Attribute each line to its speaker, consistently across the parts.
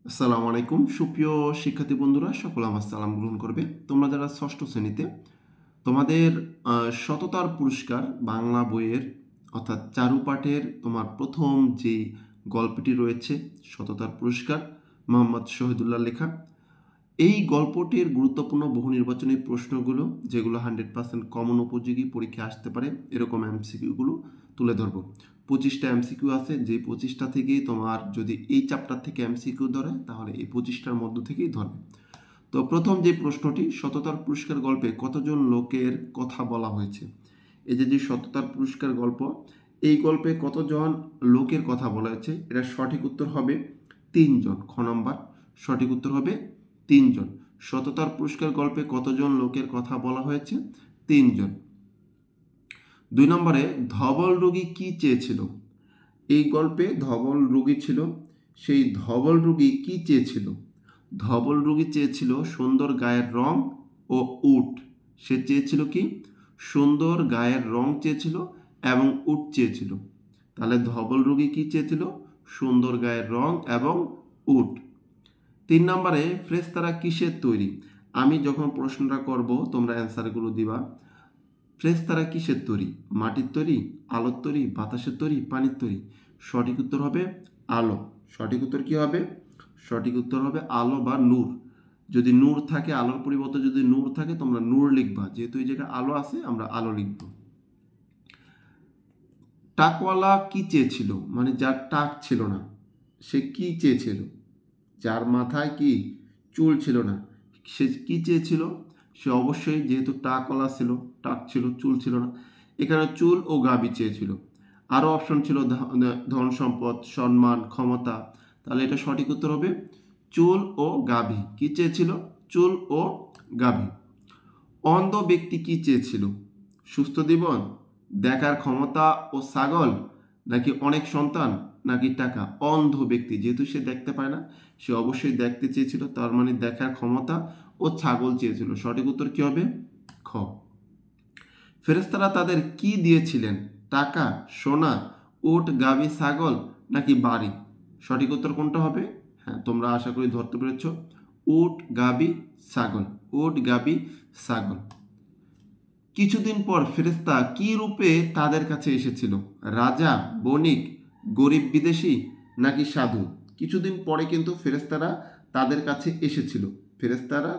Speaker 1: আসসালামু আলাইকুম সুপ্রিয় শিক্ষার্থী বন্ধুরা, সকলে আমার সালাম গ্রহণ করবে। তোমরা যারা ষষ্ঠ শ্রেণীতে, তোমাদের সততার পুরস্কার বাংলা বইয়ের অর্থাৎ চারুপাঠের তোমার প্রথম যে গল্পটি রয়েছে সততার পুরস্কার, মোহাম্মদ শহীদুল্লাহ লেখা, এই গল্পটির গুরুত্বপূর্ণ বহু নির্বাচনী প্রশ্নগুলো যেগুলো 100% কমন উপযোগী পরীক্ষা আসতে পারে এরকম এমসিকিউগুলো তুলে ধরবো। 25টা এমসিকিউ আছে, যে 25টা থেকেই তোমার যদি এই চ্যাপ্টার থেকে এমসিকিউ ধরে তাহলে এই 25টার মধ্য থেকেই ধরবে। তো প্রথম যে প্রশ্নটি, সততার পুরস্কার গল্পে কতজন লোকের কথা বলা হয়েছে। এই যে সততার পুরস্কার গল্প, এই গল্পে কতজন লোকের কথা বলা হয়েছে, এটা সঠিক উত্তর হবে 3 জন। খ নম্বর সঠিক উত্তর হবে 3 জন। সততার পুরস্কার গল্পে কতজন লোকের কথা বলা হয়েছে? 3 জন। 2 নম্বরে ধবল রোগী কি চেয়েছিল। এই গল্পে ধবল রোগী ছিল, সেই ধবল রোগী কি চেয়েছিল? ধবল রোগী চেয়েছিল সুন্দর গায়ের রং ও উট। সে চেয়েছিল কি? সুন্দর গায়ের রং চেয়েছিল এবং উট চেয়েছিল। তাহলে ধবল রোগী কি চেয়েছিল? সুন্দর গায়ের রং এবং উট। 3 নম্বরে ফেরেশতারা কিসের তৈরি। আমি যখন প্রশ্নটা করব তোমরা অ্যান্সারগুলো দিবা। ফেরেশতারা কিসের তৈরি? মাটির তৈরি, আলোর তৈরি, বাতাসের তৈরি, পানির তৈরি। সঠিক উত্তর হবে আলো। সঠিক উত্তর কি হবে? সঠিক উত্তর হবে আলো বা নূর। যদি নূর থাকে, আলোর পরিবর্তে যদি নূর থাকে তোমরা নূর লিখবা, যেহেতু এই জায়গায় আলো আছে আমরা আলো লিখব। টাকওয়ালা কি চেয়েছিল, মানে যার টাক ছিল না সে কি চেয়েছিল? যার মাথায় কি চুল ছিল না সে কি চেয়েছিল? সে অবশ্যই, যেহেতু টাকওয়ালা ছিল, টাক ছিল, চুল ছিল না, এখানে চুল ও গাবি চেয়েছিল। আরও অপশন ছিল ধন সম্পদ, সম্মান, ক্ষমতা। তাহলে এটা সঠিক উত্তর হবে চুল ও গাভী। কি চেয়েছিল? চুল ও গাভী। অন্ধ ব্যক্তি কি চেয়েছিল? সুস্থ জীবন, দেখার ক্ষমতা ও ছাগল, নাকি অনেক সন্তান, নাকি টাকা। অন্ধ ব্যক্তি, যেহেতু সে দেখতে পায় না, সে অবশ্যই দেখতে চেয়েছিল, তার মানে দেখার ক্ষমতা ও ছাগল চেয়েছিল। সঠিক উত্তর কি হবে? খ। ফেরেশতারা তাদের কি দিয়েছিলেন? টাকা, সোনা, উট, গাভী, ছাগল, নাকি বাড়ি। সঠিক উত্তর কোনটা হবে? হ্যাঁ, তোমরা আশা করি ধরতে পেরেছ। উট, গাভী, ছাগল। উট, গাভী, ছাগল। কিছুদিন পর ফেরেশতা কি রূপে তাদের কাছে এসেছিল? রাজা, বণিক, গরিব বিদেশি, নাকি সাধু। কিছুদিন পরে কিন্তু ফেরেশতারা তাদের কাছে এসেছিল। ফেরেশতারা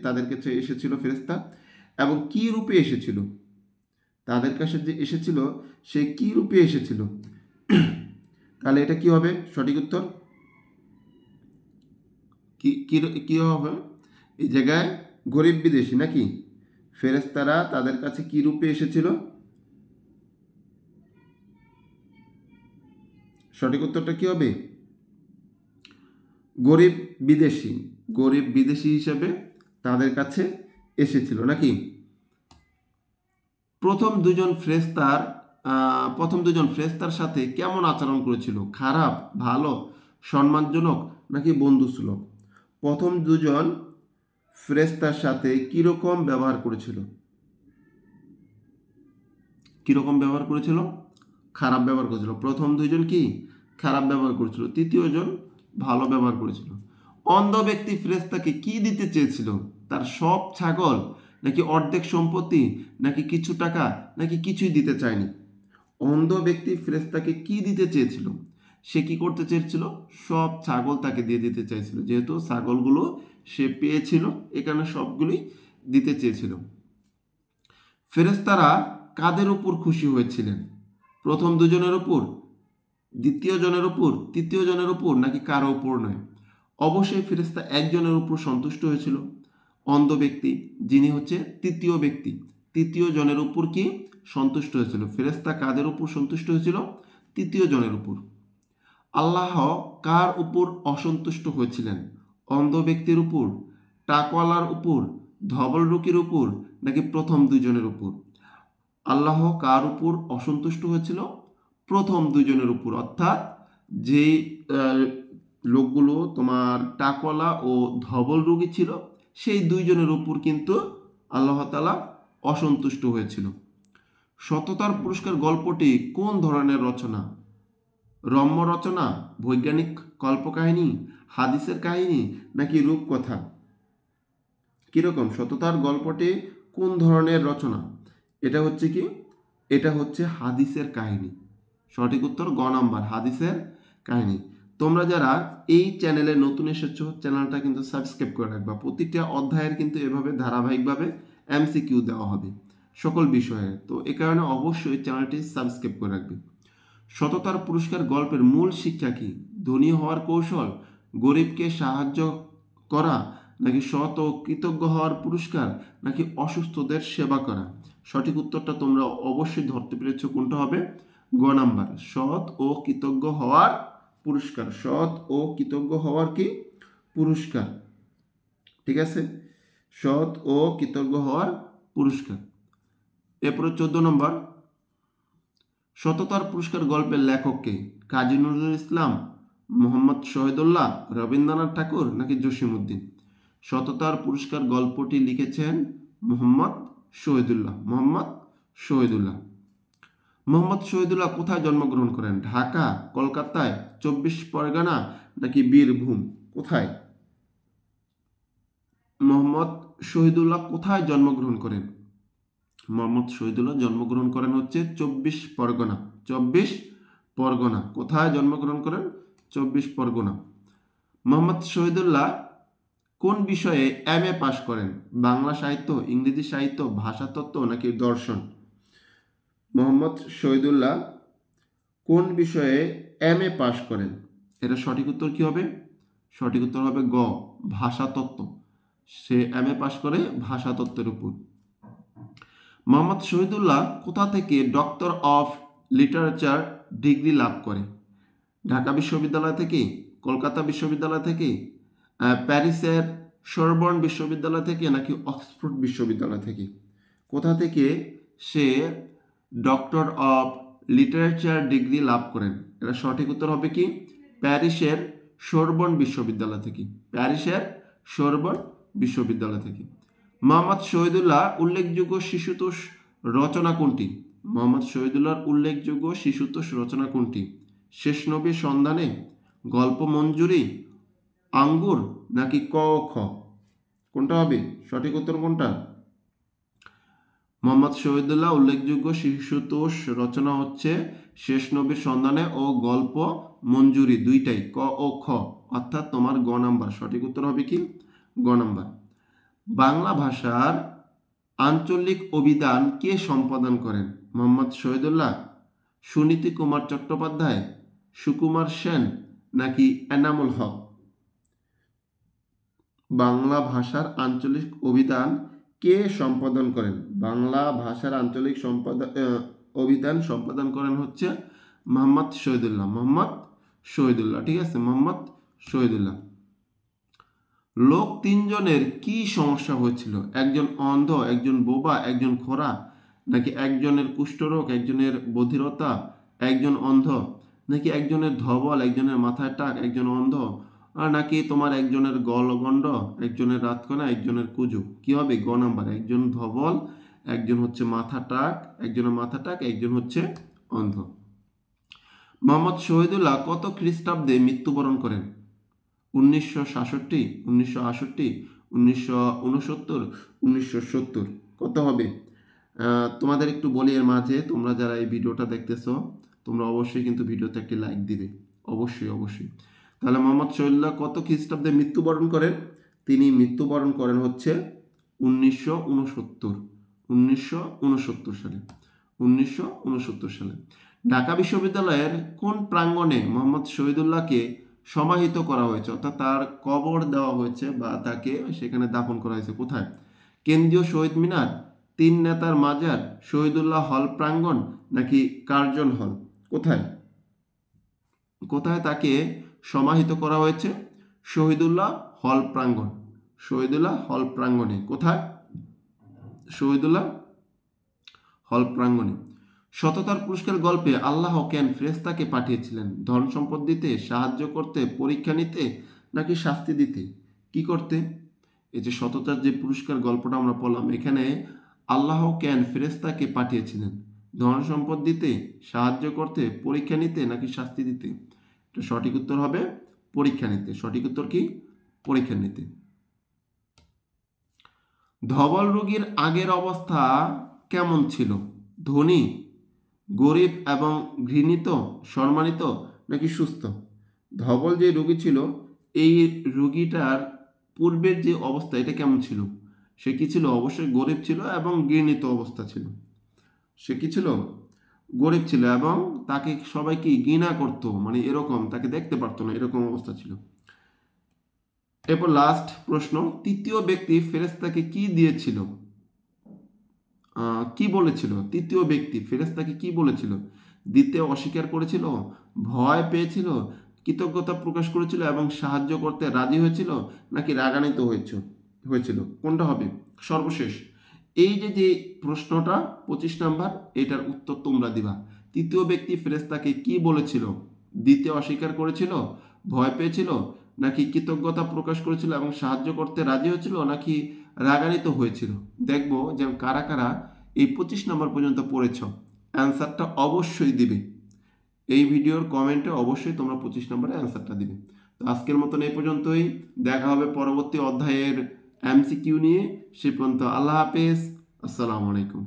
Speaker 1: তাদের কাছে এসেছিল ফেরেশতা, এবং কি রূপে এসেছিল? তাদের কাছে যে এসেছিল সে কি রূপে এসেছিল? তাহলে এটা কি হবে? সঠিক উত্তর কি কি কি হবে? এই জায়গায় গরিব বিদেশি নাকি? ফেরেশতারা তাদের কাছে কি রূপে এসেছিল? সঠিক উত্তরটা কি হবে? গরিব বিদেশি। গরিব বিদেশি হিসেবে তাদের কাছে এসেছিল নাকি? প্রথম দুজন ফেরেশতার সাথে কেমন আচরণ করেছিল? খারাপ, ভালো, সম্মানজনক, নাকি বন্ধুসুলভ। প্রথম দুজন ফেরেশতার সাথে কিরকম ব্যবহার করেছিল? কিরকম ব্যবহার করেছিল? খারাপ ব্যবহার করেছিল। প্রথম দুইজন কি? খারাপ ব্যবহার করেছিল। তৃতীয় জন ভালো ব্যবহার করেছিল। অন্ধ ব্যক্তি ফেরেশতাকে কি দিতে চেয়েছিল? তার সব ছাগল, নাকি অর্ধেক সম্পত্তি, নাকি কিছু টাকা, নাকি কিছুই দিতে চায়নি। অন্ধ ব্যক্তি ফেরেশতাকে কি দিতে চেয়েছিল? সে কি করতে চেয়েছিল? সব ছাগল তাকে দিয়ে দিতে চাইছিল, যেহেতু ছাগলগুলো সে পেয়েছিল, এখানে সবগুলোই দিতে চেয়েছিল। ফেরেশতারা কাদের উপর খুশি হয়েছিলেন? প্রথম দুজনের উপর, দ্বিতীয় জনের উপর, তৃতীয় জনের উপর, নাকি কারো উপর নয়। অবশ্যই ফেরেশতা একজনের উপর সন্তুষ্ট হয়েছিল, অন্ধ ব্যক্তি, যিনি হচ্ছে তৃতীয় ব্যক্তি। তৃতীয় জনের উপর কি সন্তুষ্ট হয়েছিল? ফেরেশতা কাদের উপর সন্তুষ্ট হয়েছিল? তৃতীয় জনের উপর। আল্লাহ কার উপর অসন্তুষ্ট হয়েছিলেন? অন্ধ ব্যক্তির উপর, টাকওয়ালার উপর, ধবল রোগীর উপর, নাকি প্রথম দুজনের উপর। আল্লাহ কার উপর অসন্তুষ্ট হয়েছিল? প্রথম দুজনের উপর, অর্থাৎ যে লোকগুলো তোমার টাকওয়ালা ও ধবল রোগী ছিল সেই দুইজনের উপর কিন্তু আল্লাহ তাআলা অসন্তুষ্ট হয়েছিল। সততার পুরস্কার গল্পটি কোন ধরনের রচনা? রম্য রচনা, বৈজ্ঞানিক কল্পকাহিনী, হাদিসের কাহিনী নাকি রূপকথা? কীরকম সততার গল্পটি কোন ধরনের রচনা? এটা হচ্ছে কি, এটা হচ্ছে হাদিসের কাহিনী। সঠিক উত্তর গ নাম্বার, হাদিসের কাহিনী। তোমরা যারা এই চ্যানেলে নতুন এসেছো, চ্যানেলটা কিন্তু সাবস্ক্রাইব করে রাখবা। প্রতিটা অধ্যায়ের কিন্তু এভাবে ধারাবাহিকভাবে এমসিকিউ দেওয়া হবে সকল বিষয়ে, তো এ কারণে অবশ্যই চ্যানেলটি সাবস্ক্রাইব করে রাখবে। সততার পুরস্কার গল্পের মূল শিক্ষা কি? ধনী হওয়ার কৌশল, গরিবকে সাহায্য করা নাকি সৎ ও কৃতজ্ঞ হওয়ার পুরস্কার নাকি অসুস্থদের সেবা করা? সঠিক উত্তরটা তোমরা অবশ্যই ধরতে পেরেছো, কোনটা হবে? গ নাম্বার, সৎ ও কৃতজ্ঞ হওয়ার পুরস্কার। সৎ ও কৃতজ্ঞ হওয়ার কি পুরস্কার, ঠিক আছে, সৎ ও কৃতজ্ঞ হওয়ার পুরস্কার। এরপরে 14 নম্বর, সততার পুরস্কার গল্পের লেখক কে? কাজী নজরুল ইসলাম, মোহাম্মদ শহীদুল্লাহ, রবীন্দ্রনাথ ঠাকুর নাকি জসিমউদ্দিন? সততার পুরস্কার গল্পটি লিখেছেন মোহাম্মদ শহীদুল্লাহ। মোহাম্মদ শহীদুল্লাহ। মোহাম্মদ শহীদুল্লাহ কোথায় জন্মগ্রহণ করেন? ঢাকা, কলকাতায়, 24 পরগনা নাকি বীরভূম? কোথায় মোহাম্মদ শহীদুল্লাহ কোথায় জন্মগ্রহণ করেন? মোহাম্মদ শহীদুল্লাহ জন্মগ্রহণ করেন হচ্ছে 24 পরগনা। 24 পরগনা। কোথায় জন্মগ্রহণ করেন? 24 পরগনা। মোহাম্মদ শহীদুল্লাহ কোন বিষয়ে এমএ পাশ করেন? বাংলা সাহিত্য, ইংরেজি সাহিত্য, ভাষাতত্ত্ব নাকি দর্শন? মোহাম্মদ শহীদুল্লাহ কোন বিষয়ে এমএ পাশ করেন? এটা সঠিক উত্তর কি হবে? সঠিক উত্তর হবে গ, ভাষাতত্ত্ব। সে এমএ পাশ করে ভাষাতত্ত্বের উপর। মোহাম্মদ শহীদুল্লাহ কোথা থেকে ডক্টর অফ লিটারেচার ডিগ্রি লাভ করে? ঢাকা বিশ্ববিদ্যালয় থেকে, কলকাতা বিশ্ববিদ্যালয় থেকে, প্যারিসের সরবর্ন বিশ্ববিদ্যালয় থেকে নাকি অক্সফোর্ড বিশ্ববিদ্যালয় থেকে? কোথা থেকে সে ডক্টর অফ লিটারেচার ডিগ্রি লাভ করেন? এটা সঠিক উত্তর হবে কি? প্যারিসের সরবর্ন বিশ্ববিদ্যালয় থেকে। প্যারিসের সরবর্ন বিশ্ববিদ্যালয় থেকে। মোহাম্মদ শহীদুল্লাহ উল্লেখযোগ্য শিশুতোষ রচনা কোনটি? মোহাম্মদ শহীদুল্লাহর উল্লেখযোগ্য শিশুতোষ রচনা কোনটি? শেষ নবীর সন্ধানে, গল্প মঞ্জুরি, আঙ্গুর নাকি ক ও খ? কোনটা হবে? সঠিক উত্তর কোনটা? মোহাম্মদ শহীদুল্লাহ উল্লেখযোগ্য শিশুতোষ রচনা হচ্ছে শেষ নবীর সন্ধানে ও গল্প মঞ্জুরি, দুইটাই ক ও খ, অর্থাৎ তোমার গ নাম্বার। সঠিক উত্তর হবে কি? গ নাম্বার। বাংলা ভাষার আঞ্চলিক অভিধান কে সম্পাদন করেন? মোহাম্মদ শহীদুল্লাহ, সুনীতি কুমার চট্টোপাধ্যায়, সুকুমার সেন নাকি এনামুল হক? বাংলা ভাষার আঞ্চলিক অভিধান কে সম্পাদন করেন? বাংলা ভাষার আঞ্চলিক অভিধান সম্পাদন করেন হচ্ছে মোহাম্মদ শহীদুল্লাহ। মোহাম্মদ শহীদুল্লাহ, ঠিক আছে, মোহাম্মদ শহীদুল্লাহ। লোক তিনজনের কি সমস্যা হয়েছিল? একজন অন্ধ, একজন বোবা, একজন খোঁড়া নাকি একজনের কুষ্ঠরোগ, একজনের বধিরতা, একজন অন্ধ নাকি একজনের ধবল, একজনের মাথায় টাক, একজন অন্ধ, আর নাকি তোমার একজনের গলগণ্ড, একজনের রাতকণা, একজনের কুজু? কি হবে? গ নাম্বার, একজন ধবল, একজন হচ্ছে মাথা টাক, একজনের মাথা টাক, একজন হচ্ছে অন্ধ। মোহাম্মদ শহীদুল্লাহ কত খ্রিস্টাব্দে মৃত্যুবরণ করেন? 1966, 1968, 1969, 1970? কত হবে? তোমাদের একটু বলি এর মাঝে, তোমরা যারা এই ভিডিওটা দেখতেছো তোমরা অবশ্যই কিন্তু ভিডিওতে একটি লাইক দিবে, অবশ্যই অবশ্যই। তাহলে মোহাম্মদ শহীদুল্লাহ কত খ্রিস্টাব্দে মৃত্যুবরণ করেন? তিনি মৃত্যুবরণ করেন হচ্ছে 1969, 1969 সালে। 1969 সালে। ঢাকা বিশ্ববিদ্যালয়ের কোন প্রাঙ্গণে মোহাম্মদ শহীদুল্লাহকে সমাহিত করা হয়েছে, অর্থাৎ তার কবর দেওয়া হয়েছে বা তাকে সেখানে দাফন করা হয়েছে? কোথায়? কেন্দ্রীয় শহীদ মিনার, তিন নেতার মাজার, শহীদুল্লাহ হল প্রাঙ্গণ নাকি কার্জন হল? কোথায় কোথায় তাকে সমাহিত করা হয়েছে? শহীদুল্লাহ হল প্রাঙ্গণ। শহীদুল্লাহ হল প্রাঙ্গণে। কোথায়? শহীদুল্লাহ হল প্রাঙ্গণে। সততার পুরস্কার গল্পে আল্লাহ কেন ফেরেশতাকে পাঠিয়েছিলেন? ধন সম্পদ দিতে, সাহায্য করতে, পরীক্ষা নিতে নাকি শাস্তি দিতে? কি করতে? এই যে সততার যে পুরস্কার গল্পটা আমরা পড়লাম, এখানে আল্লাহ কেন ফেরেশতাকে পাঠিয়েছিলেন? ধন সম্পদ দিতে, সাহায্য করতে, পরীক্ষা নিতে নাকি শাস্তি দিতে? তো সঠিক উত্তর হবে পরীক্ষা নিতে। সঠিক উত্তর কি? পরীক্ষা নিতে। ধবল রোগীর আগের অবস্থা কেমন ছিল? ধনী, গরিব এবং ঘৃণিত, সম্মানিত নাকি সুস্থ? ধবল যে রোগী ছিল, এই রোগীটার পূর্বের যে অবস্থা এটা কেমন ছিল? সে কি ছিল? অবশ্যই গরিব ছিল এবং ঘৃণিত অবস্থা ছিল। সে কি ছিল? গরিব ছিল এবং তাকে সবাই কি ঘৃণা করতো, মানে এরকম তাকে দেখতে পারতো না, এরকম অবস্থা ছিল। এরপর লাস্ট প্রশ্ন, তৃতীয় ব্যক্তি ফেরেশতাকে কি দিয়েছিল? কি বলেছিল? তৃতীয় ব্যক্তি ফেরেশতাকে কি বলেছিল? দিতে অস্বীকার করেছিল, ভয় পেয়েছিল, কৃতজ্ঞতা প্রকাশ করেছিল এবং সাহায্য করতে রাজি হয়েছিল নাকি রাগান্বিত হয়েছিল? কোনটা হবে? সর্বশেষ এই যে প্রশ্নটা 25 নাম্বার, এটার উত্তর তোমরা দিবা। তৃতীয় ব্যক্তি ফেরেশতাকে কি বলেছিল? দিতে অস্বীকার করেছিল, ভয় পেয়েছিল, নাকি কৃতজ্ঞতা প্রকাশ করেছিল এবং সাহায্য করতে রাজি হয়েছিল, নাকি রাগান্বিত হয়েছিল? দেখবো যে কারা কারা এই 25 নম্বর পর্যন্ত পড়েছ। অ্যান্সারটা অবশ্যই দিবে। এই ভিডিওর কমেন্টে অবশ্যই তোমরা 25 নম্বরে অ্যান্সারটা দিবে। তো আজকের মতন এই পর্যন্তই। দেখা হবে পরবর্তী অধ্যায়ের এমসিকিউ নিয়ে। সে পর্যন্ত আল্লাহ হাফেজ। আসসালামু আলাইকুম।